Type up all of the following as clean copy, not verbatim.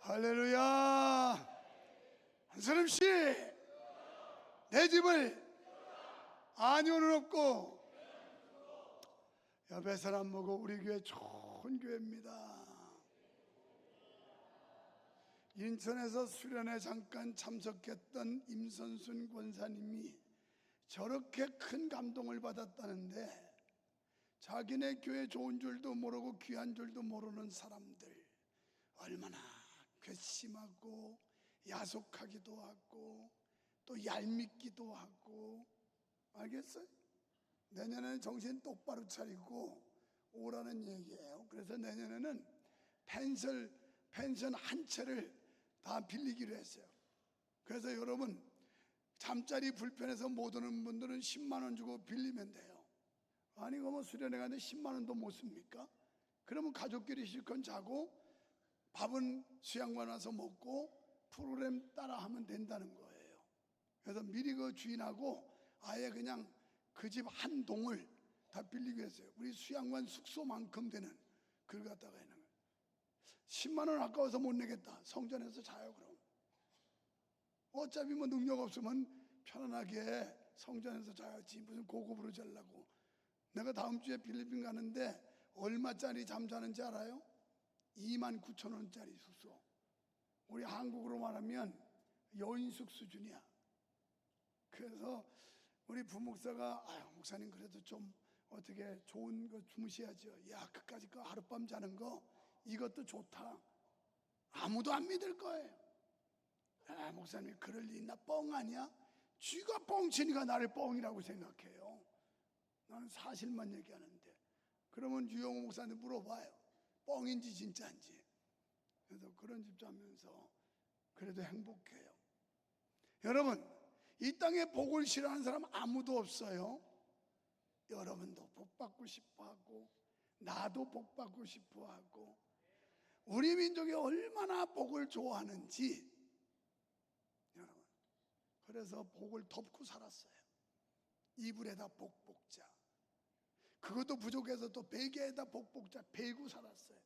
할렐루야. 한사람씨, 내 집을 안위는 없고 옆에 사람 보고 우리 교회 좋은 교회입니다. 인천에서 수련회 잠깐 참석했던 임선순 권사님이 저렇게 큰 감동을 받았다는데, 자기네 교회 좋은 줄도 모르고 귀한 줄도 모르는 사람들 얼마나 괘씸하고 야속하기도 하고 또 얄밉기도 하고, 알겠어요? 내년에는 정신 똑바로 차리고 오라는 얘기예요. 그래서 내년에는 펜션 한 채를 다 빌리기로 했어요. 그래서 여러분, 잠자리 불편해서 못 오는 분들은 10만 원 주고 빌리면 돼요. 아니 그러면 수련회 가는데 10만 원도 못 씁니까? 그러면 가족끼리 실컷 자고 밥은 수양관 와서 먹고 프로그램 따라 하면 된다는 거예요. 그래서 미리 그 주인하고 아예 그냥 그 집 한 동을 다 빌리기로 했어요. 우리 수양관 숙소만큼 되는 그걸 갖다가 있는 거예요. 10만 원 아까워서 못 내겠다. 성전에서 자요. 그럼 어차피 뭐 능력 없으면 편안하게 성전에서 자야지 무슨 고급으로 자려고. 내가 다음 주에 필리핀 가는데 얼마짜리 잠자는지 알아요? 29,000원짜리 숙소. 우리 한국으로 말하면 여인숙 수준이야. 그래서 우리 부목사가 목사님 그래도 좀 어떻게 좋은 거 주무셔야죠. 야, 그까짓 거 하룻밤 자는 거 이것도 좋다. 아무도 안 믿을 거예요. 목사님 그럴 리 있나? 뻥 아니야? 쥐가 뻥치니까 나를 뻥이라고 생각해요. 나는 사실만 얘기하는데. 그러면 유영호 목사님 물어봐요. 뻥인지 진짜인지. 그래서 그런 집 자면서 그래도 행복해요. 여러분, 이 땅에 복을 싫어하는 사람 아무도 없어요. 여러분도 복 받고 싶어 하고 나도 복 받고 싶어 하고, 우리 민족이 얼마나 복을 좋아하는지. 여러분, 그래서 복을 덮고 살았어요. 이불에다 복복자. 그것도 부족해서 또 베개에다 복복자 베고 살았어요.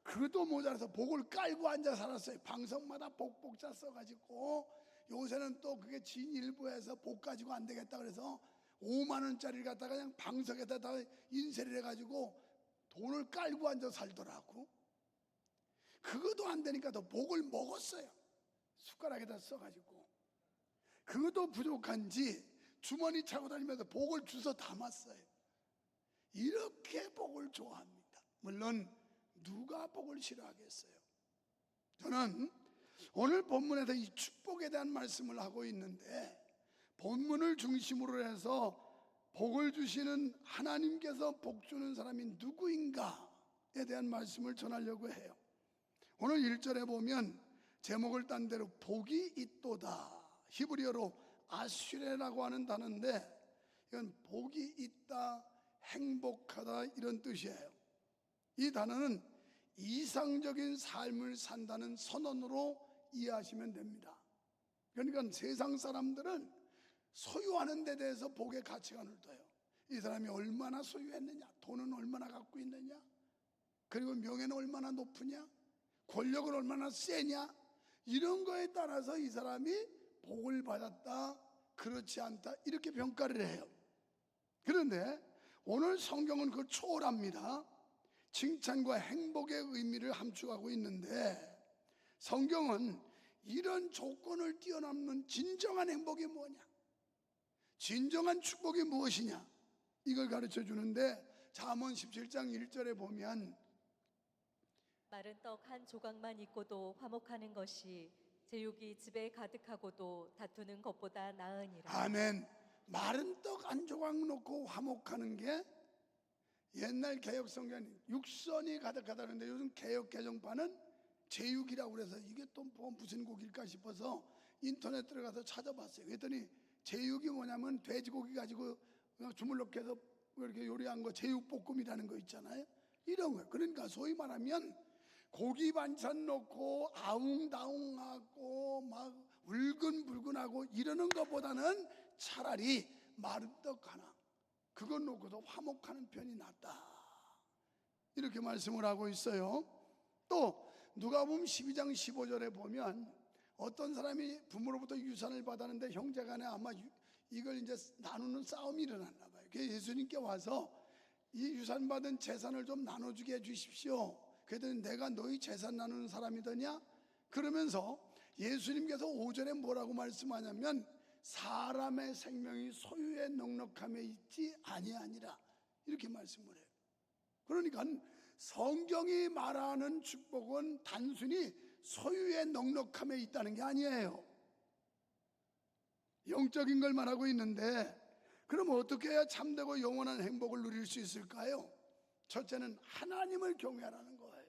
그것도 모자라서 복을 깔고 앉아 살았어요. 방석마다 복복자 써가지고. 요새는 또 그게 진일보에서 복 가지고 안 되겠다 그래서 5만 원짜리를 갖다가 그냥 방석에다 다 인쇄를 해가지고 돈을 깔고 앉아 살더라고. 그것도 안 되니까 더 복을 먹었어요. 숟가락에다 써가지고. 그것도 부족한지 주머니 차고 다니면서 복을 주워 담았어요. 이렇게 복을 좋아합니다. 물론 누가 복을 싫어하겠어요? 저는 오늘 본문에서 이 축복에 대한 말씀을 하고 있는데, 본문을 중심으로 해서 복을 주시는 하나님께서 복 주는 사람이 누구인가에 대한 말씀을 전하려고 해요. 오늘 1절에 보면 제목을 딴 대로 복이 있도다, 히브리어로 아슈레라고 하는 단어인데, 이건 복이 있다, 행복하다 이런 뜻이에요. 이 단어는 이상적인 삶을 산다는 선언으로 이해하시면 됩니다. 그러니까 세상 사람들은 소유하는 데 대해서 복의 가치관을 둬요. 이 사람이 얼마나 소유했느냐, 돈은 얼마나 갖고 있느냐, 그리고 명예는 얼마나 높으냐, 권력은 얼마나 세냐, 이런 거에 따라서 이 사람이 복을 받았다, 그렇지 않다 이렇게 평가를 해요. 그런데 오늘 성경은 그걸 초월합니다. 칭찬과 행복의 의미를 함축하고 있는데, 성경은 이런 조건을 뛰어넘는 진정한 행복이 뭐냐, 진정한 축복이 무엇이냐, 이걸 가르쳐 주는데, 잠언 17장 1절에 보면 마른 떡 한 조각만 있고도 화목하는 것이 제육이 집에 가득하고도 다투는 것보다 나으니라. 아멘. 마른 떡 한 조각 놓고 화목하는 게 옛날 개혁 성경은 육선이 가득하다는데, 요즘 개혁 개정판은 제육이라고 그래서 이게 또 무슨 고기일까 싶어서 인터넷 들어가서 찾아봤어요. 그랬더니 제육이 뭐냐면 돼지고기 가지고 주물럭 해서 이렇게 요리한 거 제육볶음이라는 거 있잖아요. 이런 거예요. 그러니까 소위 말하면 고기 반찬 넣고 아웅다웅하고 막 울근불근하고 이러는 것보다는 차라리 마른 떡 하나 그것 놓고도 화목하는 편이 낫다, 이렇게 말씀을 하고 있어요. 또 누가복음 12장 15절에 보면 어떤 사람이 부모로부터 유산을 받았는데 형제간에 아마 이걸 이제 나누는 싸움이 일어났나 봐요. 그래서 예수님께 와서 이 유산 받은 재산을 좀 나눠주게 해주십시오. 그랬더니 내가 너희 재산 나누는 사람이더냐? 그러면서 예수님께서 5절에 뭐라고 말씀하냐면 사람의 생명이 소유의 넉넉함에 있지 아니하니라 이렇게 말씀을 해요. 그러니까 성경이 말하는 축복은 단순히 소유의 넉넉함에 있다는 게 아니에요. 영적인 걸 말하고 있는데 그럼 어떻게 해야 참되고 영원한 행복을 누릴 수 있을까요? 첫째는 하나님을 경외하라는 거예요.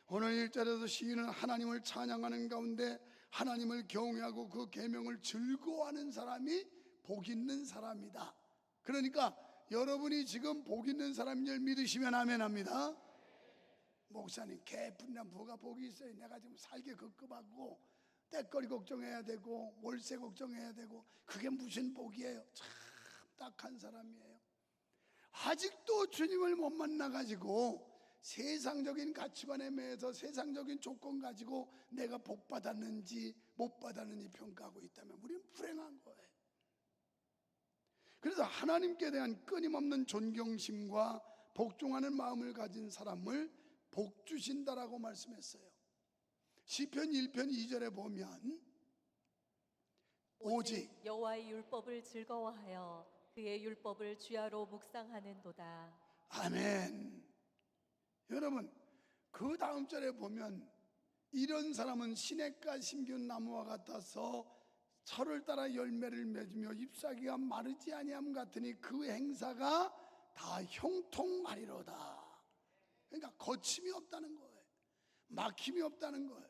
오늘 1절에서 시인은 하나님을 찬양하는 가운데 하나님을 경외하고 그 계명을 즐거워하는 사람이 복 있는 사람이다. 그러니까 여러분이 지금 복 있는 사람인 줄 믿으시면 아멘합니다. 목사님 개뿐나 뭐가 복이 있어요. 내가 지금 살기 급급하고 때거리 걱정해야 되고 월세 걱정해야 되고 그게 무슨 복이에요. 참 딱한 사람이에요. 아직도 주님을 못 만나가지고 세상적인 가치관에 매여서 세상적인 조건 가지고 내가 복 받았는지 못 받았는지 평가하고 있다면 우리는 불행한 거예요. 그래서 하나님께 대한 끊임없는 존경심과 복종하는 마음을 가진 사람을 복 주신다라고 말씀했어요. 시편 1편 2절에 보면 오직 여호와의 율법을 즐거워하여 그의 율법을 주야로 묵상하는도다. 아멘. 여러분 그 다음 절에 보면 이런 사람은 시냇가 심기운 나무와 같아서 철을 따라 열매를 맺으며 잎사귀가 마르지 아니함 같으니 그 행사가 다 형통하리로다. 그러니까 거침이 없다는 거예요. 막힘이 없다는 거예요.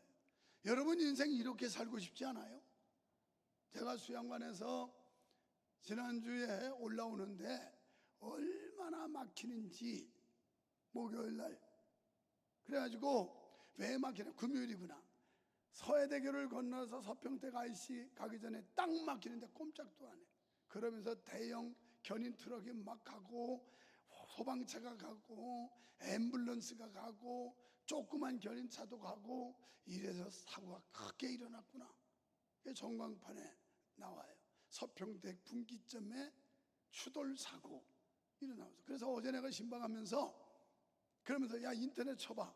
여러분 인생 이렇게 살고 싶지 않아요? 제가 수양관에서 지난주에 올라오는데 얼마나 막히는지 목요일날 그래가지고 왜 막히냐 금요일이구나 서해대교를 건너서 서평택 IC 가기 전에 딱 막히는데 꼼짝도 안 해. 그러면서 대형 견인 트럭이 막 가고 소방차가 가고 앰뷸런스가 가고 조그만 견인차도 가고 이래서 사고가 크게 일어났구나. 전광판에 나와요. 서평택 분기점에 추돌 사고 일어나서 그래서 어제 내가 신방하면서 그러면서 야 인터넷 쳐봐.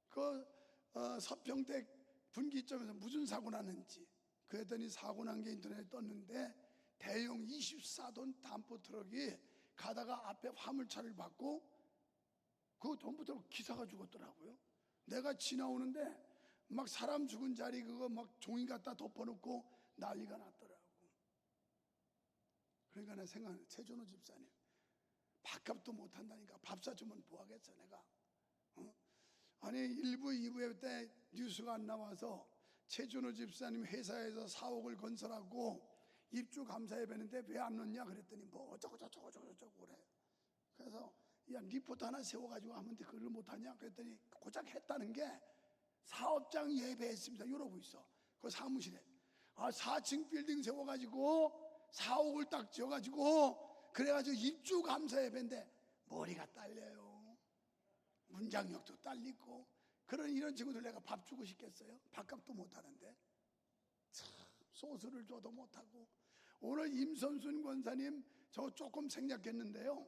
그 서평택 분기점에서 무슨 사고 났는지 그랬더니 사고 난 게 인터넷에 떴는데 대형 24톤 담보 트럭이 가다가 앞에 화물차를 받고 그 담보 트럭 기사가 죽었더라고요. 내가 지나오는데 막 사람 죽은 자리 그거 막 종이 갖다 덮어놓고 난리가 났더라고. 그러니까 내가 생각해 최준호 집사님 밥값도 못한다니까 밥 사주면 뭐하겠어 내가. 아니 1부 2부 때 뉴스가 안 나와서 최준호 집사님 회사에서 사옥을 건설하고 입주 감사해 뵀는데 왜 안 넣냐 그랬더니 뭐 어쩌고 그래. 그래서 야 리포트 하나 세워가지고 하면 돼 그걸 못하냐 그랬더니 고작 했다는 게 사업장 예배했습니다 이러고 있어 그 사무실에. 4층 빌딩 세워가지고 사옥을 딱 지어가지고 그래가지고 입주 감사 예배인데 머리가 딸려요. 문장력도 딸리고 그런 이런 친구들 내가 밥 주고 싶겠어요? 밥값도 못하는데 참 소스를 줘도 못하고. 오늘 임선순 권사님 저 조금 생략했는데요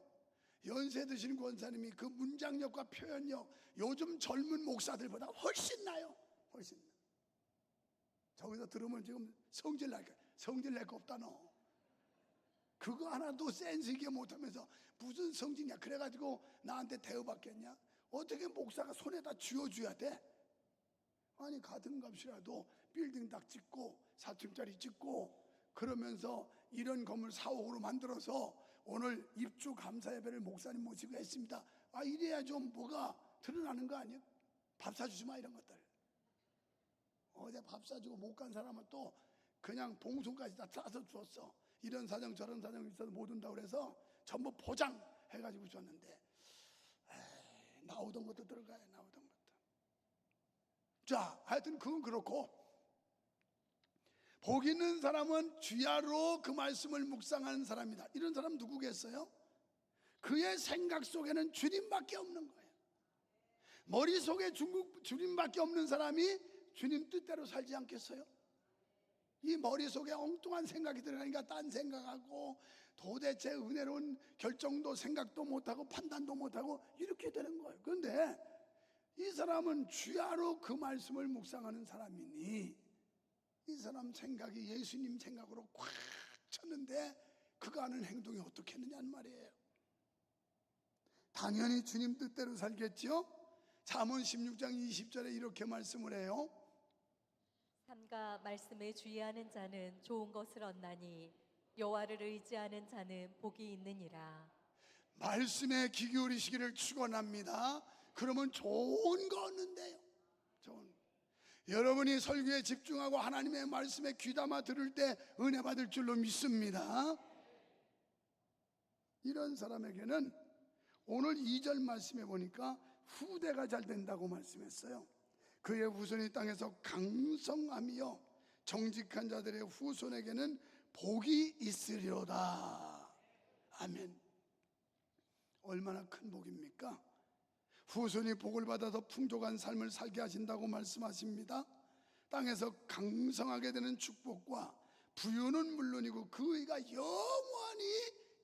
연세 드신 권사님이 그 문장력과 표현력 요즘 젊은 목사들보다 훨씬 나요. 훨씬 나. 저기서 들으면 지금 성질 낼 거 없다 너. 그거 하나도 센스 있게 못하면서 무슨 성질이냐 그래가지고 나한테 대우받겠냐. 어떻게 목사가 손에다 쥐어줘야 돼? 아니 같은 값이라도 빌딩 딱 짓고 4층짜리 짓고 그러면서 이런 건물 4억으로 만들어서 오늘 입주 감사 예배를 목사님 모시고 했습니다. 이래야 좀 뭐가 드러나는 거 아니에요? 밥 사주지 마 이런 것들. 어제 밥 사주고 못 간 사람은 또 그냥 봉송까지 다 싸서 줬어. 이런 사정 저런 사정 있어서 못 온다고 그래서 전부 포장해가지고 줬는데 나오던 것도 들어가요. 나오던 것도. 자 하여튼 그건 그렇고 복 있는 사람은 주야로 그 말씀을 묵상하는 사람이다. 이런 사람 누구겠어요? 그의 생각 속에는 주님밖에 없는 거예요. 머릿속에 주님밖에 없는 사람이 주님 뜻대로 살지 않겠어요? 이 머릿속에 엉뚱한 생각이 들어가니까 딴 생각하고 도대체 은혜로운 결정도 생각도 못하고 판단도 못하고 이렇게 되는 거예요. 그런데 이 사람은 주야로 그 말씀을 묵상하는 사람이니 이 사람 생각이 예수님 생각으로 꽉 찼는데 그가 하는 행동이 어떻게 했느냐는 말이에요. 당연히 주님 뜻대로 살겠죠. 잠언 16장 20절에 이렇게 말씀을 해요. 삼가 말씀에 주의하는 자는 좋은 것을 얻나니 여호와를 의지하는 자는 복이 있느니라. 말씀에 귀 기울이시기를 축원합니다. 그러면 좋은 거 얻는데요. 좋은 거. 여러분이 설교에 집중하고 하나님의 말씀에 귀담아 들을 때 은혜 받을 줄로 믿습니다. 이런 사람에게는 오늘 2절 말씀에 보니까 후대가 잘 된다고 말씀했어요. 그의 후손이 땅에서 강성하며 정직한 자들의 후손에게는 복이 있으리로다. 아멘. 얼마나 큰 복입니까? 후손이 복을 받아서 풍족한 삶을 살게 하신다고 말씀하십니다. 땅에서 강성하게 되는 축복과 부유는 물론이고 그 의가 영원히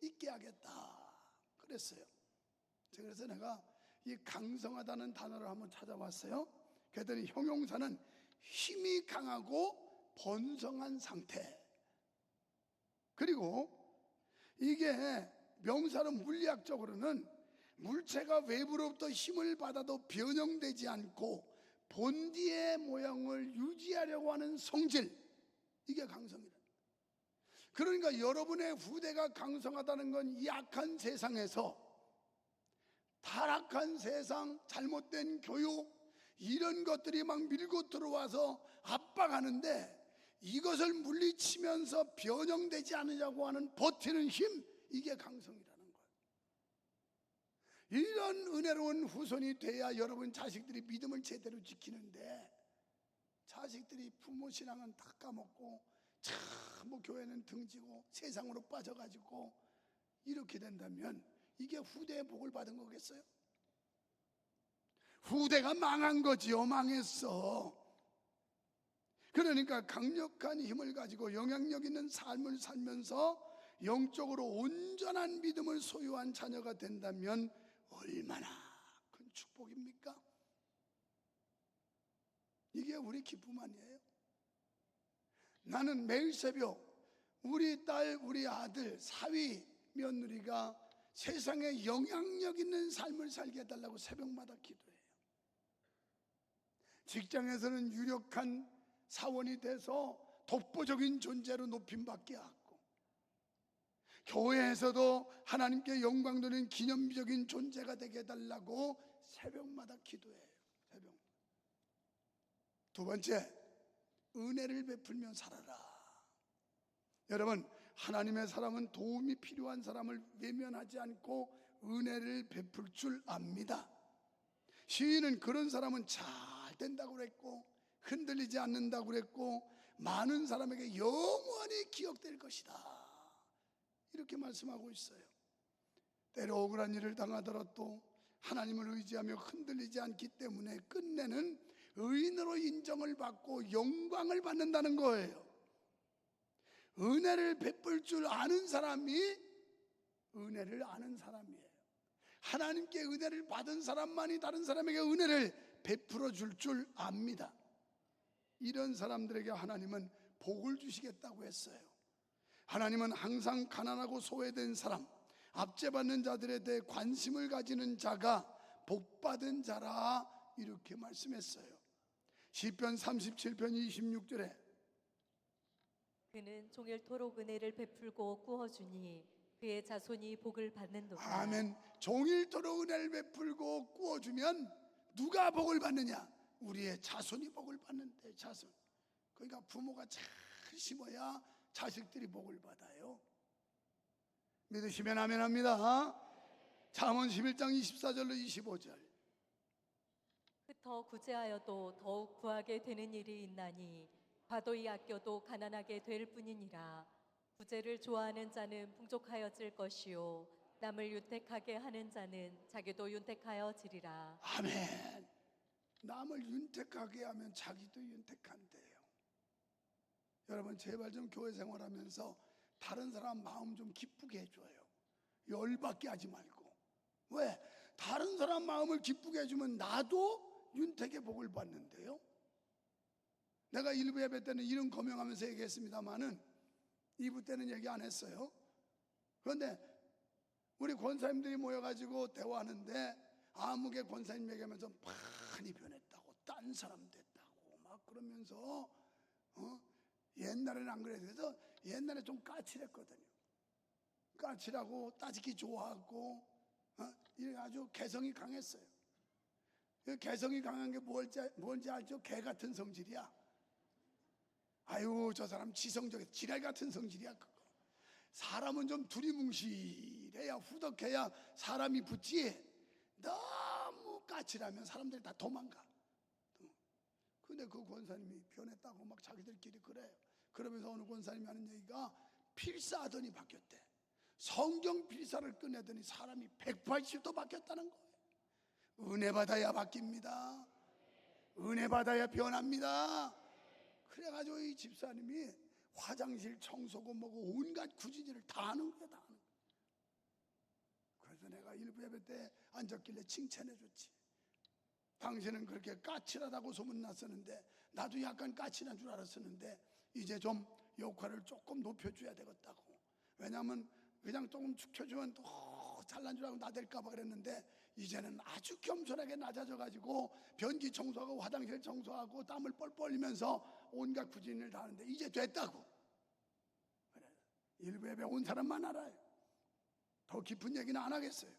있게 하겠다 그랬어요. 그래서 내가 이 강성하다는 단어를 한번 찾아봤어요. 그랬더니 형용사는 힘이 강하고 번성한 상태. 그리고 이게 명사로 물리학적으로는 물체가 외부로부터 힘을 받아도 변형되지 않고 본디의 모양을 유지하려고 하는 성질, 이게 강성이다. 그러니까 여러분의 후대가 강성하다는 건 이 악한 세상에서, 타락한 세상, 잘못된 교육 이런 것들이 막 밀고 들어와서 압박하는데 이것을 물리치면서 변형되지 않으려고 하는 버티는 힘, 이게 강성이라는 거예요. 이런 은혜로운 후손이 돼야 여러분 자식들이 믿음을 제대로 지키는데, 자식들이 부모 신앙은 다 까먹고 뭐 교회는 등지고 세상으로 빠져가지고 이렇게 된다면 이게 후대의 복을 받은 거겠어요? 후대가 망한 거지요. 망했어. 그러니까 강력한 힘을 가지고 영향력 있는 삶을 살면서 영적으로 온전한 믿음을 소유한 자녀가 된다면 얼마나 큰 축복입니까? 이게 우리 기쁨 아니에요? 나는 매일 새벽 우리 딸, 우리 아들, 사위, 며느리가 세상에 영향력 있는 삶을 살게 해달라고 새벽마다 기도해요. 직장에서는 유력한 사원이 돼서 독보적인 존재로 높임받게 하고, 교회에서도 하나님께 영광 돌리는 기념비적인 존재가 되게 해달라고 새벽마다 기도해요. 새벽. 두 번째, 은혜를 베풀며 살아라. 여러분, 하나님의 사람은 도움이 필요한 사람을 외면하지 않고 은혜를 베풀 줄 압니다. 시인은 그런 사람은 잘 된다고 그랬고 흔들리지 않는다고 그랬고 많은 사람에게 영원히 기억될 것이다, 이렇게 말씀하고 있어요. 때로 억울한 일을 당하더라도 하나님을 의지하며 흔들리지 않기 때문에 끝내는 의인으로 인정을 받고 영광을 받는다는 거예요. 은혜를 베풀 줄 아는 사람이 은혜를 아는 사람이에요. 하나님께 은혜를 받은 사람만이 다른 사람에게 은혜를 베풀어 줄 압니다. 이런 사람들에게 하나님은 복을 주시겠다고 했어요. 하나님은 항상 가난하고 소외된 사람, 압제받는 자들에 대해 관심을 가지는 자가 복받은 자라, 이렇게 말씀했어요. 시편 37편 26절에 그는 종일토록 은혜를 베풀고 꾸어주니 그의 자손이 복을 받는도다. 아멘. 종일토록 은혜를 베풀고 꾸어주면 누가 복을 받느냐? 우리의 자손이 복을 받는데, 자손. 그러니까 부모가 잘 심어야 자식들이 복을 받아요. 믿으시면 아멘 합니다. 잠언 11장 24절로 25절. 흩어 구제하여도 더욱 구하게 되는 일이 있나니 과도히 아껴도 가난하게 될 뿐이니라. 구제를 좋아하는 자는 풍족하여질 것이요 남을 윤택하게 하는 자는 자기도 윤택하여 지리라. 아멘. 남을 윤택하게 하면 자기도 윤택한대요. 여러분 제발 좀 교회 생활하면서 다른 사람 마음 좀 기쁘게 해줘요. 열받게 하지 말고. 왜? 다른 사람 마음을 기쁘게 해주면 나도 윤택의 복을 받는데요. 내가 1부 예배 때는 이런 거명하면서 얘기했습니다마는 2부 때는 얘기 안 했어요. 그런데 우리 권사님들이 모여가지고 대화하는데 아무개 권사님 얘기하면서 많이 변했다고, 딴 사람 됐다고 막 그러면서 옛날에는 안 그래도, 그래서 옛날에 좀 까칠했거든요. 까칠하고 따지기 좋아하고 이래 아주 개성이 강했어요. 그 개성이 강한 게 뭔지 알죠? 개 같은 성질이야. 아유 저 사람 지성적이야. 지랄 같은 성질이야 그거. 사람은 좀 두리뭉실해야 후덕해야 사람이 붙지. 너무 까칠하면 사람들이 다 도망가. 근데 그 권사님이 변했다고 막 자기들끼리 그래요. 그러면서 어느 권사님이 하는 얘기가 필사하더니 바뀌었대. 성경 필사를 꺼내더니 사람이 180도 바뀌었다는 거예요. 은혜 받아야 바뀝니다. 은혜 받아야 변합니다. 그래가지고 이 집사님이 화장실 청소고 뭐고 온갖 구지질을 다 하는 거야, 다 하는 거야. 그래서 내가 일부 예배 때 앉았길래 칭찬해 줬지. 당신은 그렇게 까칠하다고 소문났었는데 나도 약간 까칠한 줄 알았었는데 이제 좀 역할을 조금 높여줘야 되겠다고. 왜냐하면 그냥 조금 축혀주면 또 잘난 줄 알고 나댈까 봐 그랬는데 이제는 아주 겸손하게 낮아져가지고 변기 청소하고 화장실 청소하고 땀을 뻘뻘 흘리면서 온갖 구진을 다 하는데 이제 됐다고. 그래. 일부 예배 온 사람만 알아요. 더 깊은 얘기는 안 하겠어요.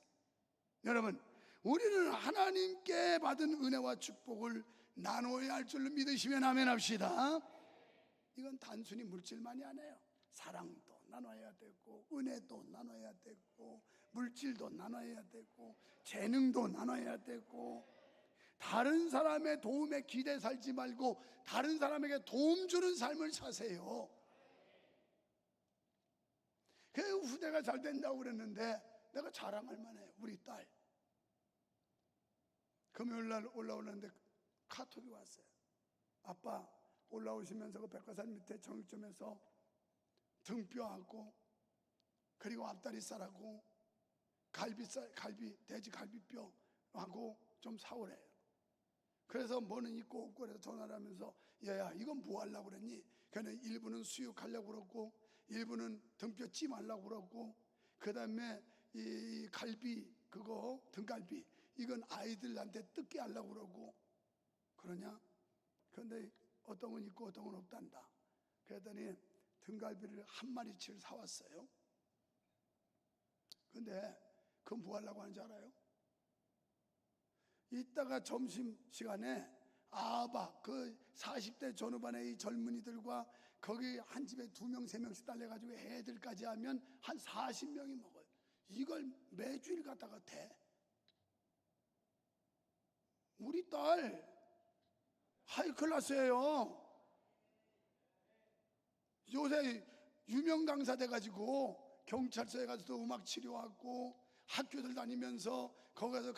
여러분 우리는 하나님께 받은 은혜와 축복을 나눠야 할 줄로 믿으시면 아멘 합시다. 이건 단순히 물질만이 아니에요. 사랑도 나눠야 되고 은혜도 나눠야 되고 물질도 나눠야 되고 재능도 나눠야 되고 다른 사람의 도움에 기대 살지 말고 다른 사람에게 도움 주는 삶을 사세요. 그 후대가 잘 된다고 그랬는데 내가 자랑할 만해요. 우리 딸 금요일날 올라오는데 카톡이 왔어요. 아빠 올라오시면서 그 백화산 밑에 정육점에서 등뼈하고 그리고 앞다리살하고 돼지 갈비뼈하고 좀 사오래요. 그래서 뭐는 있고 없고 그래서 전화를 하면서 얘야 이건 뭐 하려고 그랬니? 걔는 일부는 수육하려고 그러고 일부는 등뼈찜 하려고 그러고 그 다음에 이 갈비 그거 등갈비 이건 아이들한테 뜯게 하려고 그러고 그러냐? 그런데 어떤 건 있고 어떤 건 없단다. 그랬더니 등갈비를 한 마리치를 사왔어요. 근데 그건 뭐 하려고 하는지 알아요? 이따가 점심시간에 그 40대 전후반의 이 젊은이들과 거기 한 집에 2명 3명씩 달래가지고 애들까지 하면 한 40명이 먹어요. 이걸 매주일 갖다가 대. 우리 딸 하이클래스예요. 요새 유명 강사 돼가지고 경찰서에 가서도 음악 치료하고 학교들 다니면서 거기 가서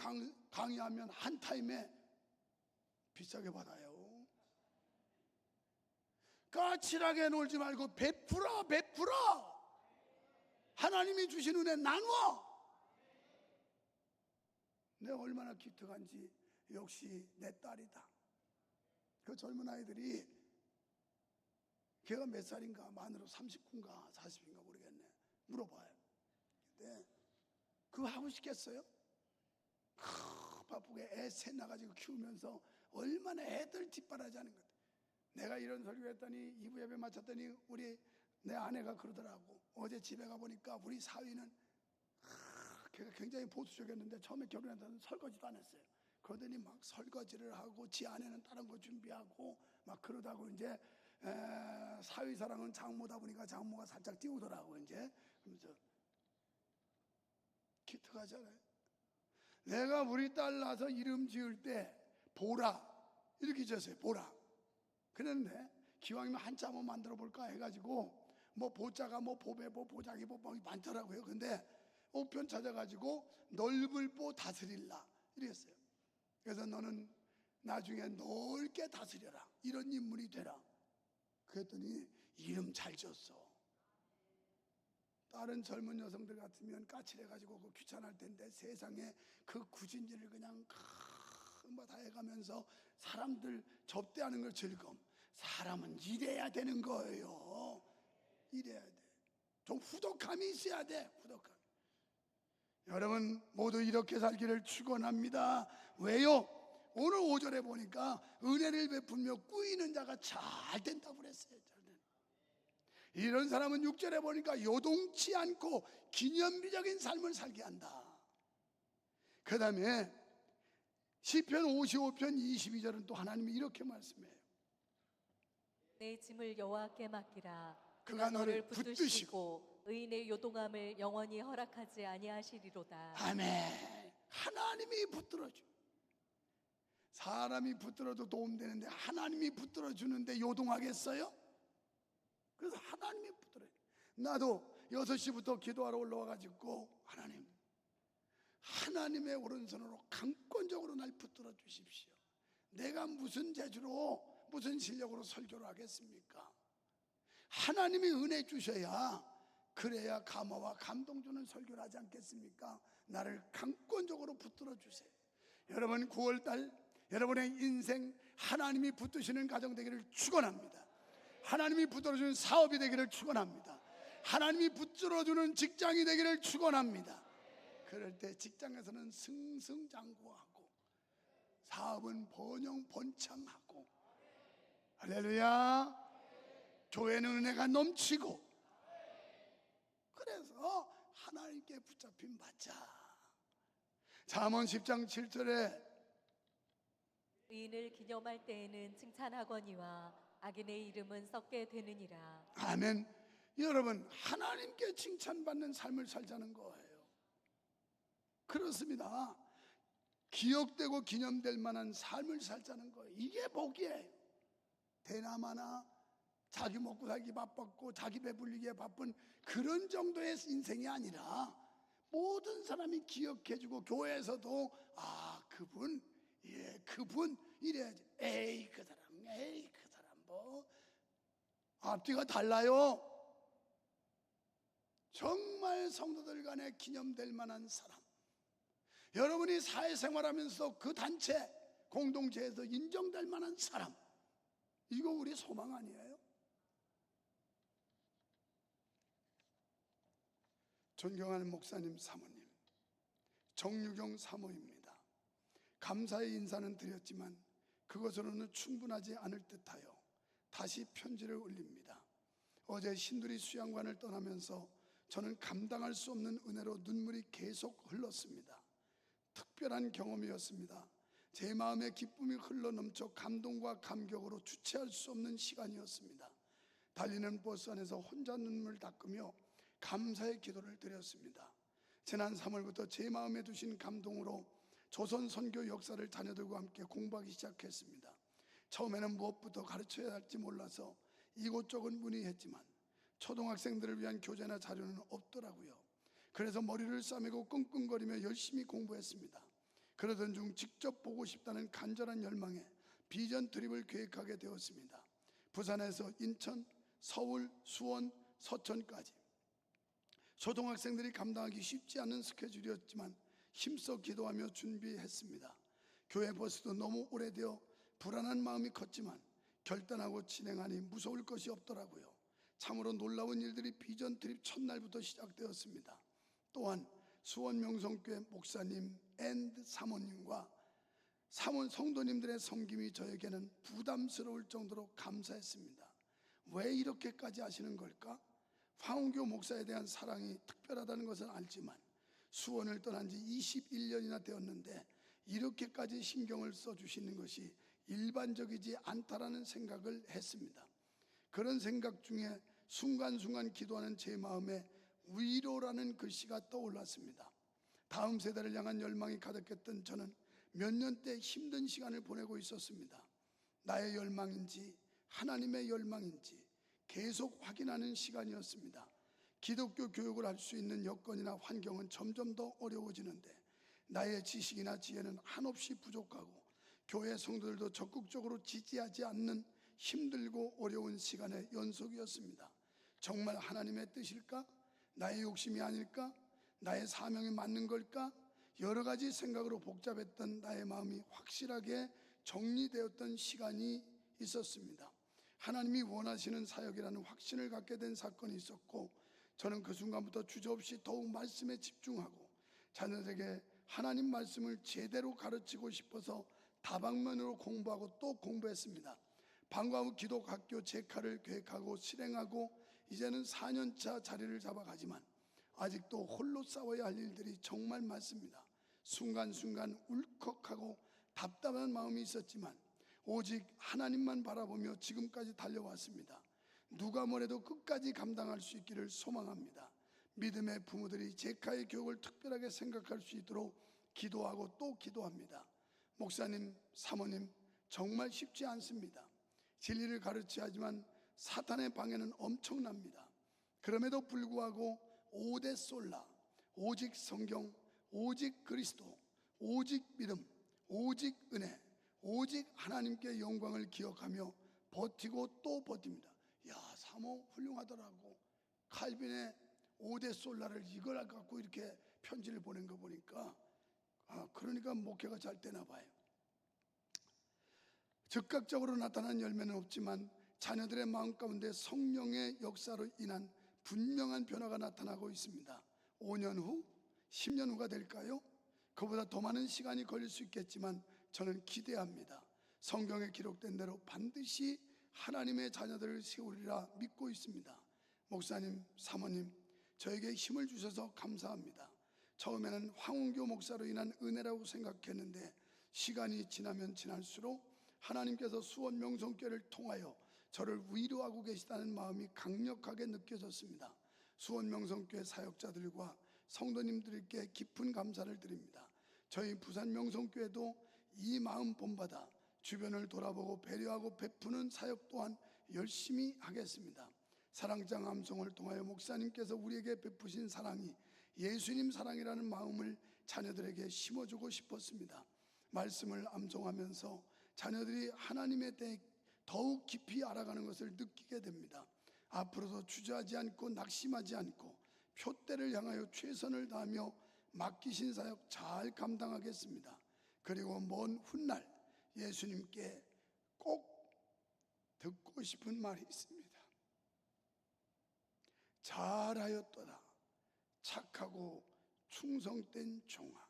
강의하면 한 타임에 비싸게 받아요. 까칠하게 놀지 말고 베풀어. 하나님이 주신 은혜 나누어. 내가 얼마나 기특한지 역시 내 딸이다. 그 젊은 아이들이 걔가 몇 살인가 만으로 39인가 40인가 모르겠네. 물어봐요. 근데 그거 하고 싶겠어요? 바쁘게 애 셋 나가지고 키우면서 얼마나 애들 뒷바라지하는 것. 내가 이런 설교했더니 2부 예배 마쳤더니 내 아내가 그러더라고. 어제 집에 가보니까 우리 사위는 걔가 굉장히 보수적이었는데 처음에 결혼했다는 설거지도 안 했어요. 그러더니 막 설거지를 하고 지 아내는 다른 거 준비하고 막 그러다고 이제 사위 사랑은 장모다 보니까 장모가 살짝 띄우더라고 이제. 그러면서 기특하잖아요. 내가 우리 딸 낳아서 이름 지을 때 보라 이렇게 지었어요. 보라. 그랬는데 기왕이면 한자 한번 만들어 볼까 해가지고 뭐 보자가 뭐 보배보 보자기보 뭐 많더라고요. 근데 5편 찾아가지고 넓을보 다스릴라 이랬어요. 그래서 너는 나중에 넓게 다스려라, 이런 인물이 되라. 그랬더니 이름 잘 지었어. 다른 젊은 여성들 같으면 까칠해가지고 그 귀찮을 텐데 세상에 그 굳은일을 그냥 다 해가면서 사람들 접대하는 걸 즐거움. 사람은 일해야 되는 거예요. 일해야 돼. 좀 후덕함이 있어야 돼. 후덕함. 여러분 모두 이렇게 살기를 축원합니다. 왜요? 오늘 5절에 보니까 은혜를 베풀며 꾸이는 자가 잘 된다고 그랬어요. 이런 사람은 6절에 보니까 요동치 않고 기념비적인 삶을 살게 한다. 그 다음에 시편 55편 22절은 또 하나님이 이렇게 말씀해요. 내 짐을 여호와께 맡기라. 그가 너를 붙드시고 의인의 요동함을 영원히 허락하지 아니하시리로다. 아멘. 하나님이 붙들어줘. 사람이 붙들어도 도움되는데 하나님이 붙들어주는데 요동하겠어요? 그래서 하나님이 붙들어요. 나도 6시부터 기도하러 올라와가지고 하나님의 오른손으로 강권적으로 날 붙들어 주십시오. 내가 무슨 재주로 무슨 실력으로 설교를 하겠습니까? 하나님이 은혜 주셔야, 그래야 감화와 감동 주는 설교를 하지 않겠습니까? 나를 강권적으로 붙들어 주세요. 여러분 9월달 여러분의 인생 하나님이 붙드시는 가정 되기를 축원합니다. 하나님이 붙들어주는 사업이 되기를 축원합니다. 하나님이 붙들어주는 직장이 되기를 축원합니다. 그럴 때 직장에서는 승승장구하고 사업은 번영번창하고, 할렐루야. 교회는 은혜가 넘치고, 그래서 하나님께 붙잡힌 받자. 잠언 10장 7절에 의인을 기념할 때에는 칭찬하거니와 악인의 이름은 썩게 되느니라. 아멘. 여러분 하나님께 칭찬받는 삶을 살자는 거예요. 그렇습니다. 기억되고 기념될 만한 삶을 살자는 거예요. 이게 복이에요. 대나마나 자기 먹고 살기 바빴고 자기 배불리기에 바쁜 그런 정도의 인생이 아니라 모든 사람이 기억해주고, 교회에서도 그분, 그분 이래야지. 에이 그 사람 뭐 앞뒤가 달라요. 정말 성도들 간에 기념될 만한 사람, 여러분이 사회생활하면서 그 단체 공동체에서 인정될 만한 사람, 이거 우리 소망 아니에요? 존경하는 목사님, 사모님, 정유경 사모입니다. 감사의 인사는 드렸지만 그것으로는 충분하지 않을 듯하여 다시 편지를 올립니다. 어제 신두리 수양관을 떠나면서 저는 감당할 수 없는 은혜로 눈물이 계속 흘렀습니다. 특별한 경험이었습니다. 제 마음에 기쁨이 흘러넘쳐 감동과 감격으로 주체할 수 없는 시간이었습니다. 달리는 버스 안에서 혼자 눈물 닦으며 감사의 기도를 드렸습니다. 지난 3월부터 제 마음에 두신 감동으로 조선 선교 역사를 자녀들과 함께 공부하기 시작했습니다. 처음에는 무엇부터 가르쳐야 할지 몰라서 이곳저곳 문의했지만 초등학생들을 위한 교재나 자료는 없더라고요. 그래서 머리를 싸매고 끙끙거리며 열심히 공부했습니다. 그러던 중 직접 보고 싶다는 간절한 열망에 비전 트립을 계획하게 되었습니다. 부산에서 인천, 서울, 수원, 서천까지 초등학생들이 감당하기 쉽지 않은 스케줄이었지만 힘써 기도하며 준비했습니다. 교회 버스도 너무 오래되어 불안한 마음이 컸지만 결단하고 진행하니 무서울 것이 없더라고요. 참으로 놀라운 일들이 비전 트립 첫날부터 시작되었습니다. 또한 수원 명성교회 목사님 앤드 사모님과 성도님들의 섬김이 저에게는 부담스러울 정도로 감사했습니다. 왜 이렇게까지 하시는 걸까? 황원교 목사에 대한 사랑이 특별하다는 것은 알지만 수원을 떠난 지 21년이나 되었는데 이렇게까지 신경을 써주시는 것이 일반적이지 않다라는 생각을 했습니다. 그런 생각 중에 순간순간 기도하는 제 마음에 위로라는 글씨가 떠올랐습니다. 다음 세대를 향한 열망이 가득했던 저는 몇 년째 힘든 시간을 보내고 있었습니다. 나의 열망인지 하나님의 열망인지 계속 확인하는 시간이었습니다. 기독교 교육을 할 수 있는 여건이나 환경은 점점 더 어려워지는데 나의 지식이나 지혜는 한없이 부족하고 교회 성도들도 적극적으로 지지하지 않는 힘들고 어려운 시간의 연속이었습니다. 정말 하나님의 뜻일까? 나의 욕심이 아닐까? 나의 사명이 맞는 걸까? 여러 가지 생각으로 복잡했던 나의 마음이 확실하게 정리되었던 시간이 있었습니다. 하나님이 원하시는 사역이라는 확신을 갖게 된 사건이 있었고, 저는 그 순간부터 주저없이 더욱 말씀에 집중하고 자녀들에게 하나님 말씀을 제대로 가르치고 싶어서 다방면으로 공부하고 또 공부했습니다. 방과 후 기독학교 제카를 계획하고 실행하고 이제는 4년차 자리를 잡아가지만 아직도 홀로 싸워야 할 일들이 정말 많습니다. 순간순간 울컥하고 답답한 마음이 있었지만 오직 하나님만 바라보며 지금까지 달려왔습니다. 누가 뭐래도 끝까지 감당할 수 있기를 소망합니다. 믿음의 부모들이 제카의 교육을 특별하게 생각할 수 있도록 기도하고 또 기도합니다. 목사님, 사모님, 정말 쉽지 않습니다. 진리를 가르쳐야 하지만 사탄의 방해는 엄청납니다. 그럼에도 불구하고 오대 솔라, 오직 성경, 오직 그리스도, 오직 믿음, 오직 은혜, 오직 하나님께 영광을 기억하며 버티고 또 버팁니다. 야, 사모 훌륭하더라고. 칼빈의 오대 솔라를 이걸 갖고 이렇게 편지를 보낸 거 보니까 그러니까 목회가 잘 되나 봐요. 즉각적으로 나타난 열매는 없지만 자녀들의 마음 가운데 성령의 역사로 인한 분명한 변화가 나타나고 있습니다. 5년 후, 10년 후가 될까요? 그보다 더 많은 시간이 걸릴 수 있겠지만 저는 기대합니다. 성경에 기록된 대로 반드시 하나님의 자녀들을 세우리라 믿고 있습니다. 목사님, 사모님, 저에게 힘을 주셔서 감사합니다. 처음에는 황운교 목사로 인한 은혜라고 생각했는데 시간이 지나면 지날수록 하나님께서 수원 명성교회를 통하여 저를 위로하고 계시다는 마음이 강력하게 느껴졌습니다. 수원 명성교회 사역자들과 성도님들께 깊은 감사를 드립니다. 저희 부산 명성교회도 이 마음 본받아 주변을 돌아보고 배려하고 베푸는 사역 또한 열심히 하겠습니다. 사랑장 암송을 통하여 목사님께서 우리에게 베푸신 사랑이 예수님 사랑이라는 마음을 자녀들에게 심어주고 싶었습니다. 말씀을 암송하면서 자녀들이 하나님에 대해 더욱 깊이 알아가는 것을 느끼게 됩니다. 앞으로도 주저하지 않고 낙심하지 않고 표대를 향하여 최선을 다하며 맡기신 사역 잘 감당하겠습니다. 그리고 먼 훗날 예수님께 꼭 듣고 싶은 말이 있습니다. 잘하였도다 착하고 충성된 종아.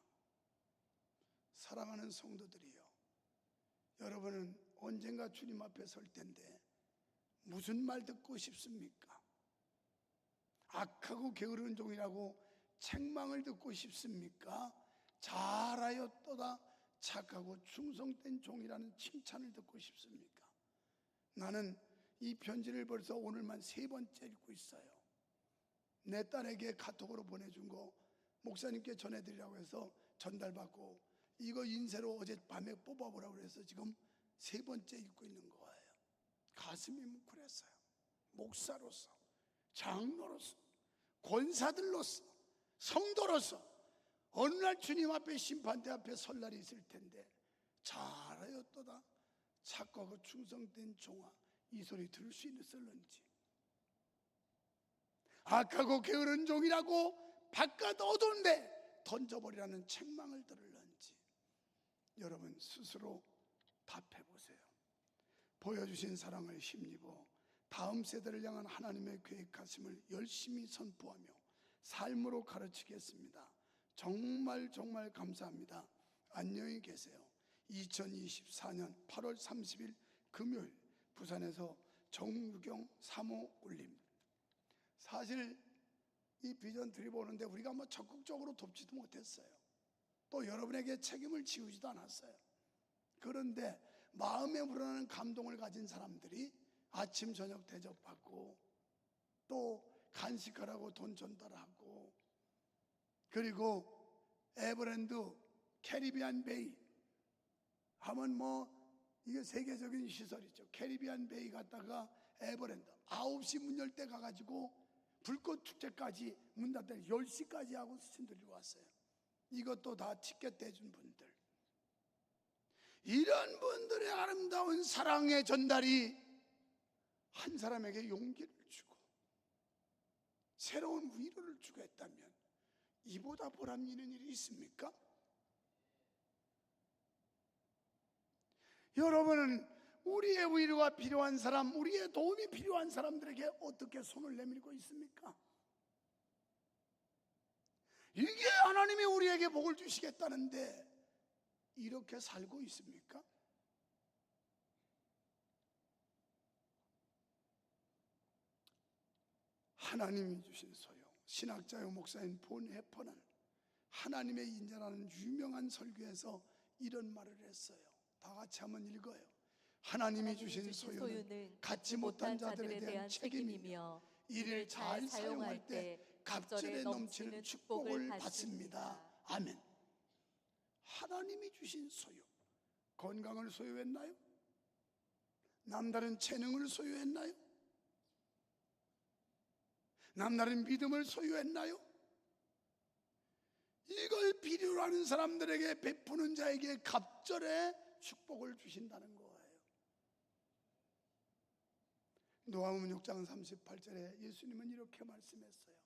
사랑하는 성도들이요, 여러분은 언젠가 주님 앞에 설 텐데 무슨 말 듣고 싶습니까? 악하고 게으른 종이라고 책망을 듣고 싶습니까? 잘하였도다 착하고 충성된 종이라는 칭찬을 듣고 싶습니까? 나는 이 편지를 벌써 오늘만 3번째 읽고 있어요. 내 딸에게 카톡으로 보내준 거 목사님께 전해드리라고 해서 전달받고 이거 인쇄로 어젯밤에 뽑아보라고 해서 지금 3번째 읽고 있는 거예요. 가슴이 뭉클했어요. 목사로서, 장로로서, 권사들로서, 성도로서 어느 날 주님 앞에 심판대 앞에 설 날이 있을 텐데 잘하였도다 착하고 충성된 종아, 이 소리 들을 수 있을런지, 악하고 게으른 종이라고 바깥 어두운데 던져버리라는 책망을 들을런지 여러분 스스로 답해보세요. 보여주신 사랑을 힘입어 다음 세대를 향한 하나님의 계획하심을 열심히 선포하며 삶으로 가르치겠습니다. 정말 감사합니다. 안녕히 계세요. 2024년 8월 30일 금요일 부산에서 정유경 사모 올림. 사실 이 비전 드립 오는데 우리가 적극적으로 돕지도 못했어요. 또 여러분에게 책임을 지우지도 않았어요. 그런데 마음에 우러나는 감동을 가진 사람들이 아침 저녁 대접받고 또 간식하라고 돈 전달하고, 그리고 에버랜드 캐리비안 베이 하면 이게 세계적인 시설이죠. 캐리비안 베이 갔다가 에버랜드 9시 문 열 때 가가지고 불꽃 축제까지 문 닫을 10시까지 하고 수신 들고 왔어요. 이것도 다 티켓 대준 분들. 이런 분들의 아름다운 사랑의 전달이 한 사람에게 용기를 주고 새로운 위로를 주고 했다면 이보다 보람 있는 일이 있습니까? 여러분은 우리의 위로가 필요한 사람, 우리의 도움이 필요한 사람들에게 어떻게 손을 내밀고 있습니까? 이게 하나님이 우리에게 복을 주시겠다는데 이렇게 살고 있습니까? 하나님이 주신 소유. 신학자요 목사인 본 해퍼는 하나님의 인자라는 유명한 설교에서 이런 말을 했어요. 다 같이 한번 읽어요. 하나님이 주신 소유는 갖지 못한 자들에 대한 책임이며 이를 잘 사용할 때 갑절에 넘치는 축복을 받습니다. 아멘. 하나님이 주신 소유. 건강을 소유했나요? 남다른 재능을 소유했나요? 남다른 믿음을 소유했나요? 이걸 필요로 하는 사람들에게 베푸는 자에게 갑절에 축복을 주신다는 거예요. 누가복음 6장 38절에 예수님은 이렇게 말씀했어요.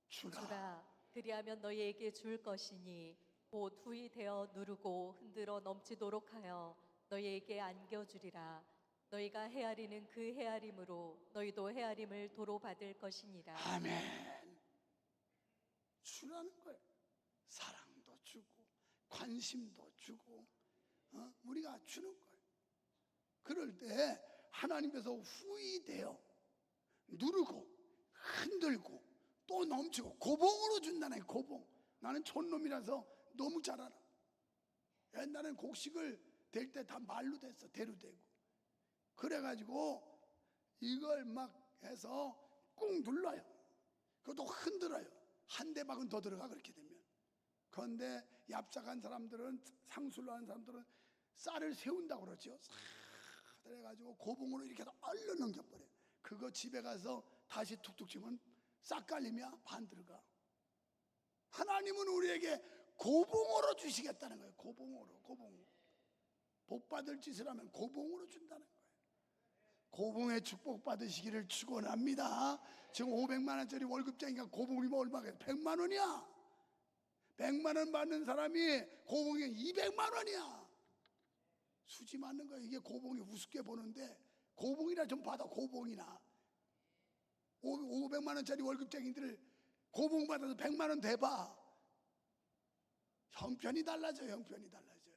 주라. 그리하면 너희에게 줄 것이니 곧 후이 되어 누르고 흔들어 넘치도록 하여 너희에게 안겨주리라. 너희가 헤아리는 그 헤아림으로 너희도 헤아림을 도로 받을 것이니라. 아멘. 주라는 거예요. 사랑도 주고 관심도 주고 우리가 주는 거예요. 그럴 때 하나님께서 후이되어 누르고 흔들고 또 넘치고 고봉으로 준다네. 고봉. 나는 촌놈이라서 너무 잘 알아. 옛날엔 곡식을 댈 때 다 말로 됐어. 대로 대고. 그래가지고 이걸 막 해서 꾹 눌러요. 그것도 흔들어요. 한 대박은 더 들어가 그렇게 되면. 그런데 얍작한 사람들은, 상술로 하는 사람들은 쌀을 세운다고 그러죠. 싹 그래가지고 고봉으로 이렇게 해서 얼른 넘겨버려요. 그거 집에 가서 다시 툭툭 치면 싹 깔리면 반 들어가. 하나님은 우리에게 고봉으로 주시겠다는 거예요. 고봉으로. 복 받을 짓을 하면 고봉으로 준다는 거예요. 고봉의 축복 받으시기를 축원합니다. 지금 500만 원짜리 월급쟁이가 고봉이면 얼마겠어? 100만 원이야. 100만 원 받는 사람이 고봉이 200만 원이야. 수지 맞는 거야. 이게 고봉이 우습게 보는데 고봉이나 좀 받아. 고봉이나 500만 원짜리 월급쟁이들을 고봉 받아서 100만 원 대봐. 형편이 달라져요. 형편이 달라져요.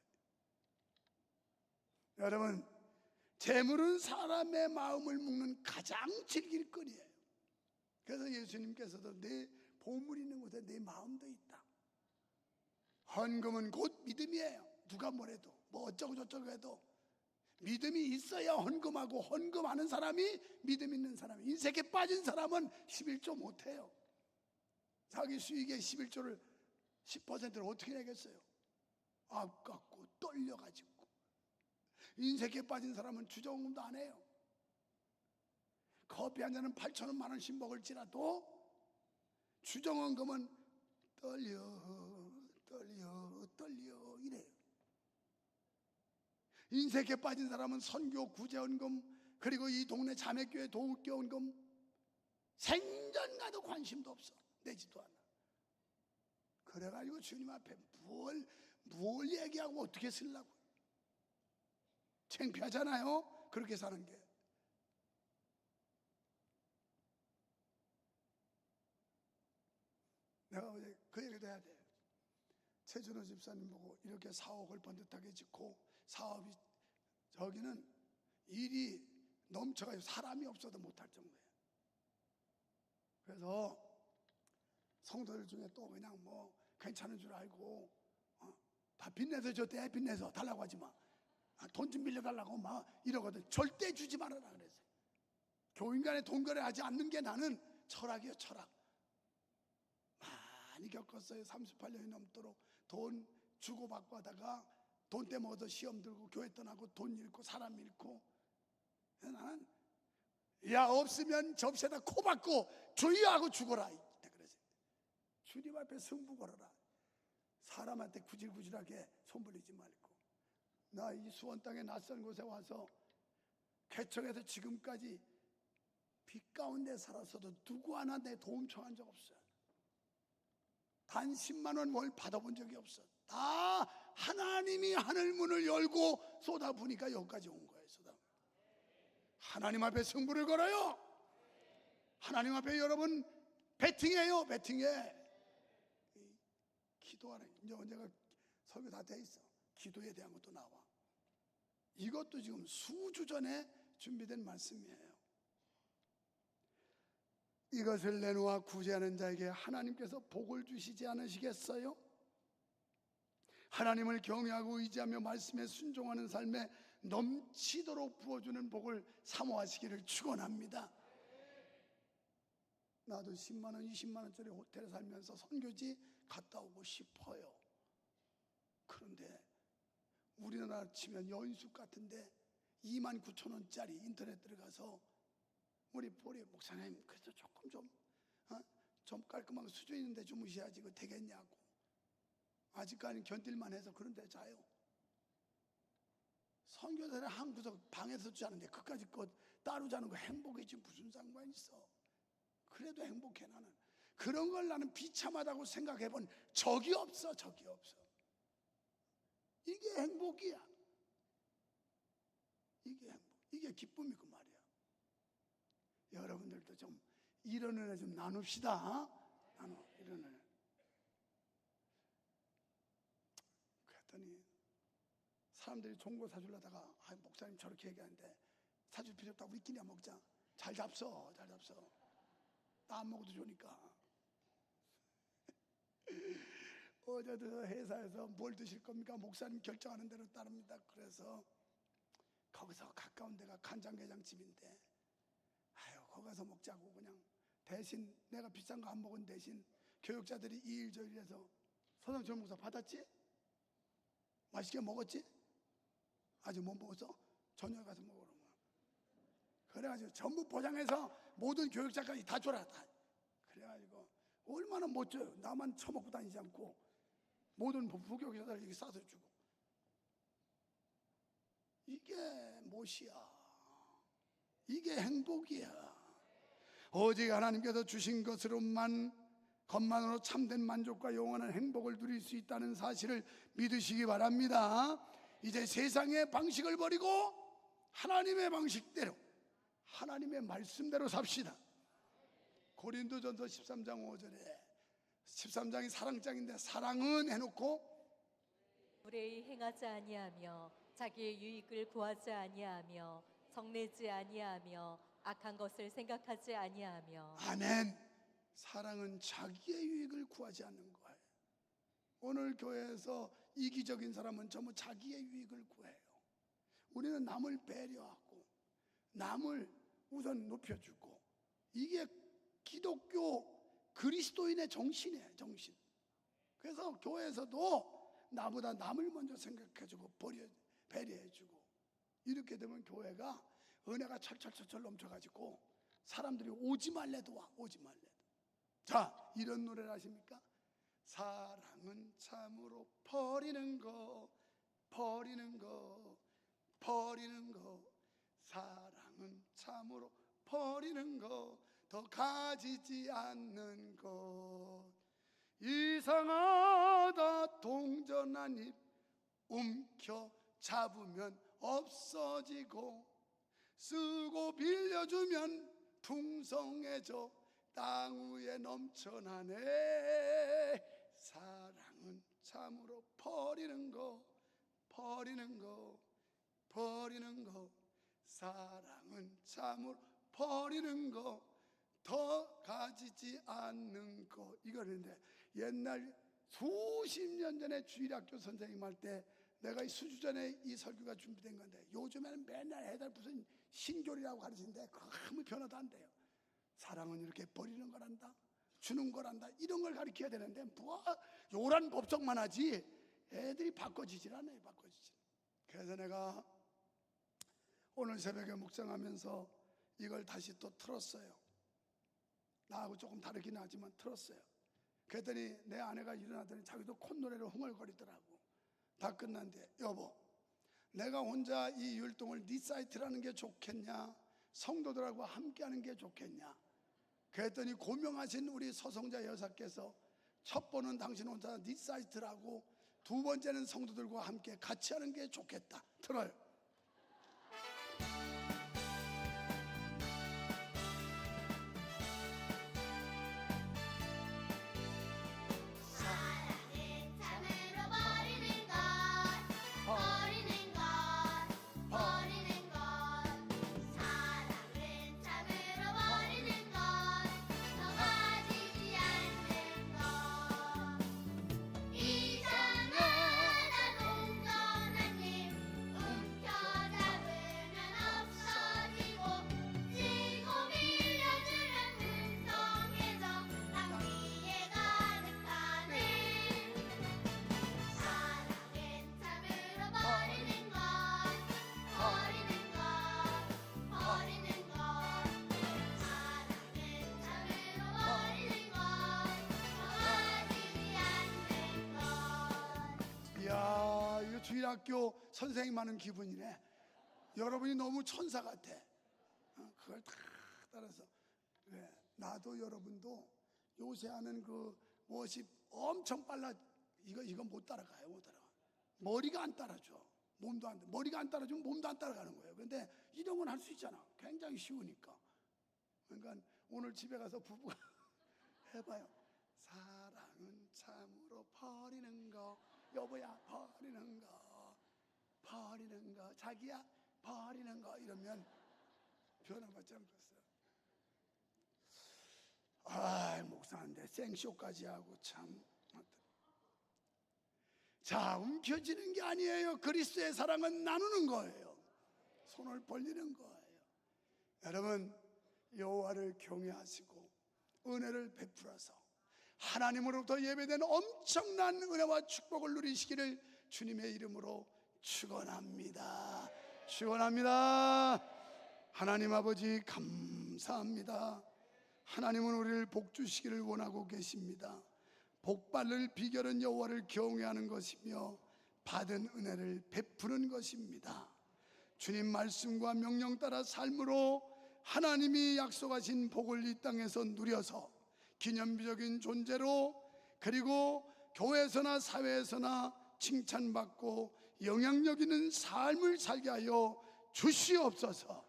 여러분, 재물은 사람의 마음을 묶는 가장 질길거리예요. 그래서 예수님께서도 내 보물 있는 곳에 내 마음도 있다. 헌금은 곧 믿음이에요. 누가 뭐래도 뭐 어쩌고 저쩌고 해도 믿음이 있어야 헌금하고, 헌금하는 사람이 믿음 있는 사람이에요. 인색에 빠진 사람은 11조 못해요. 자기 수익의 11조를 10%를 어떻게 내겠어요? 아깝고 떨려가지고. 인색에 빠진 사람은 주정금도 안 해요. 커피 한 잔은 8,000원, 10,000원씩 먹을지라도 주정원금은 떨려 이래요. 인색에 빠진 사람은 선교 구제원금, 그리고 이 동네 자매교회 도우교원금 생전 가도 관심도 없어. 내지도 않아. 그래가지고 주님 앞에 뭘 얘기하고 어떻게 쓰려고. 창피하잖아요. 그렇게 사는 게. 내가 어제 그 얘기도 해야 돼. 최준호 집사님 보고 이렇게 4억을 번듯하게 짓고 사업이 저기는 일이 넘쳐가지고 사람이 없어도 못할 정도예요. 그래서 성도들 중에 또 그냥 뭐 괜찮은 줄 알고 다 빚내서 줬대. 빚내서 달라고 하지 마. 돈 좀 빌려달라고 막 이러거든. 절대 주지 말아라 그랬어요. 교인 간에 돈 거래하지 않는 게 나는 철학이에요. 철학. 많이 겪었어요. 38년이 넘도록 돈 주고받고 하다가 돈 떼먹어서 시험 들고 교회 떠나고 돈 잃고 사람 잃고. 나는 야, 없으면 접시에다 코 박고 주여 하고 죽어라. 그래서 주님 앞에 승부 걸어라. 사람한테 구질구질하게 손 벌리지 말고. 나 이 수원 땅에 낯선 곳에 와서 개척에서 지금까지 빛 가운데 살았어도 누구 하나 내 도움 청한 적 없어요. 단 10만 원 월 받아본 적이 없어. 다 하나님이 하늘 문을 열고 쏟아부으니까 여기까지 온 거예요. 하나님 앞에 승부를 걸어요. 하나님 앞에 여러분 배팅해요. 배팅해. 기도하는, 이제 언제가 설교 다 돼 있어. 기도에 대한 것도 나와. 이것도 지금 수주 전에 준비된 말씀이에요. 이것을 내놓아 구제하는 자에게 하나님께서 복을 주시지 않으시겠어요? 하나님을 경외하고 의지하며 말씀에 순종하는 삶에 넘치도록 부어주는 복을 사모하시기를 축원합니다. 나도 10만 원, 20만 원짜리 호텔에 살면서 선교지 갔다 오고 싶어요. 그런데 우리나라 치면 연수 같은데 29,000원짜리 인터넷 들어가서 우리 보리 목사님 그래도 조금 좀 깔끔하게 수준 있는데 주무셔야지 그거 되겠냐고. 아직까지는 견딜만 해서 그런 데 자요. 선교사는 한 구석 방에서 자는데 그까지 것 따로 자는 거 행복이지 무슨 상관 있어. 그래도 행복해. 나는 그런 걸 나는 비참하다고 생각해 본 적이 없어. 적이 없어. 이게 행복이야. 이게 행복, 이게 기쁨이고 말이야. 여러분들도 좀 이런 은혜 좀 나눕시다. 이런 은혜. 그랬더니 사람들이 좋은 거 사주려다가 목사님 저렇게 얘기하는데 사줄 필요 없다고 우리끼리 먹자. 잘 잡숴. 잘 잡숴. 나 안 먹어도 좋으니까. 어제도 회사에서 뭘 드실 겁니까? 목사님 결정하는 대로 따릅니다. 그래서 거기서 가까운 데가 간장게장집인데 거기 가서 먹자고. 그냥 대신 내가 비싼 거 안 먹은 대신 교육자들이 이 일 저 일해서 서상철 목사 받았지? 맛있게 먹었지? 아직 못 먹었어? 저녁에 가서 먹으러. 그래가지고 전부 포장해서 모든 교육자까지 다 줘라. 다. 그래가지고 얼마나 멋져요. 나만 처먹고 다니지 않고 모든 부교육자들 이렇게 싸서 주고. 이게 무엇이야? 이게 행복이야. 오직 하나님께서 주신 것만으로 참된 만족과 영원한 행복을 누릴 수 있다는 사실을 믿으시기 바랍니다. 이제 세상의 방식을 버리고 하나님의 방식대로, 하나님의 말씀대로 삽시다. 고린도전서 13장 5절에 13장이 사랑장인데 사랑은 해놓고 불의히 행하지 아니하며 자기의 유익을 구하지 아니하며 성내지 아니하며 악한 것을 생각하지 아니하며. 아멘. 사랑은 자기의 유익을 구하지 않는 거예요. 오늘 교회에서 이기적인 사람은 전부 자기의 유익을 구해요. 우리는 남을 배려하고 남을 우선 높여주고, 이게 기독교 그리스도인의 정신이에요. 정신. 그래서 교회에서도 나보다 남을 먼저 생각해주고 배려해주고, 이렇게 되면 교회가 은혜가 철철철철 넘쳐가지고 사람들이 오지 말래도 와. 오지 말래도. 자, 이런 노래를 아십니까? 사랑은 참으로 버리는 거, 버리는 거, 버리는 거. 사랑은 참으로 버리는 거, 더 가지지 않는 것. 이상하다 동전한 입 움켜 잡으면 없어지고, 쓰고 빌려주면 풍성해져 땅 위에 넘쳐나네. 사랑은 참으로 버리는 거, 버리는 거, 버리는 거. 사랑은 참으로 버리는 거, 더 가지지 않는 거. 이거는데 옛날 수십 년 전에 주일학교 선생님 할 때 내가 이 수주 전에 이 설교가 준비된 건데, 요즘에는 맨날 애들 무슨 신교리라고 가르치는데 아무 변화도 안 돼요. 사랑은 이렇게 버리는 거란다, 주는 거란다, 이런 걸 가르쳐야 되는데 뭐 요란 법석만 하지 애들이 바꿔지질 않아요. 바꿔지질. 그래서 내가 오늘 새벽에 묵상하면서 이걸 다시 또 틀었어요. 나하고 조금 다르긴 하지만 틀었어요. 그랬더니 내 아내가 일어나더니 자기도 콧노래로 흥얼거리더라고. 다 끝난데 여보, 내가 혼자 이 율동을 네 사이트라는 게 좋겠냐, 성도들하고 함께하는 게 좋겠냐. 그랬더니 고명하신 우리 서성자 여사께서 첫 번은 당신 혼자 네 사이트라고, 두 번째는 성도들과 함께 같이 하는 게 좋겠다. 들어요. 사랑은 참으로 버리는 것, 버리는 것, 버리는 것. 사랑은 참으로 버리는 것, 더 가지지 않는 것. 이상하다 동전한 힘 움켜잡으면 없어지고, 지고 밀려주는 문성에서 땅 위에 가득하네. 사랑은 참으로 버리는 것, 버리는 것, 버리는 것. 사랑은 참으로 버리는 것, 더 가지지 않는 것. 이야, 이거 주일학교 선생님 하는 기분이네. 여러분이 너무 천사 같아. 그걸 다 따라서. 그래, 나도 여러분도 요새 하는 그 워십 엄청 빨라. 이거 못 따라가요. 못 따라가. 머리가 안 따라줘. 몸도 안, 머리가 안 따라주면 몸도 안 따라가는 거예요. 근데 이런 건 할 수 있잖아. 굉장히 쉬우니까. 그러니까 오늘 집에 가서 부부가 해봐요. 사랑은 참으로 버리는 거, 여보야 버리는 거, 버리는 거, 자기야 버리는 거, 이러면 변화받지 않겠어요. 아, 목사인데 생쇼까지 하고 참. 자, 움켜쥐는 게 아니에요. 그리스도의 사랑은 나누는 거예요. 손을 벌리는 거예요. 여러분, 여호와를 경외하시고 은혜를 베풀어서 하나님으로부터 예배된 엄청난 은혜와 축복을 누리시기를 주님의 이름으로 축원합니다. 축원합니다. 하나님 아버지 감사합니다. 하나님은 우리를 복 주시기를 원하고 계십니다. 복 받을 비결은 여호와를 경외하는 것이며 받은 은혜를 베푸는 것입니다. 주님 말씀과 명령 따라 삶으로 하나님이 약속하신 복을 이 땅에서 누려서 기념비적인 존재로, 그리고 교회에서나 사회에서나 칭찬받고 영향력 있는 삶을 살게 하여 주시옵소서.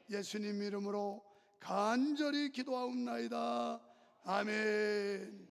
예수님 이름으로 간절히 기도하옵나이다. 아멘.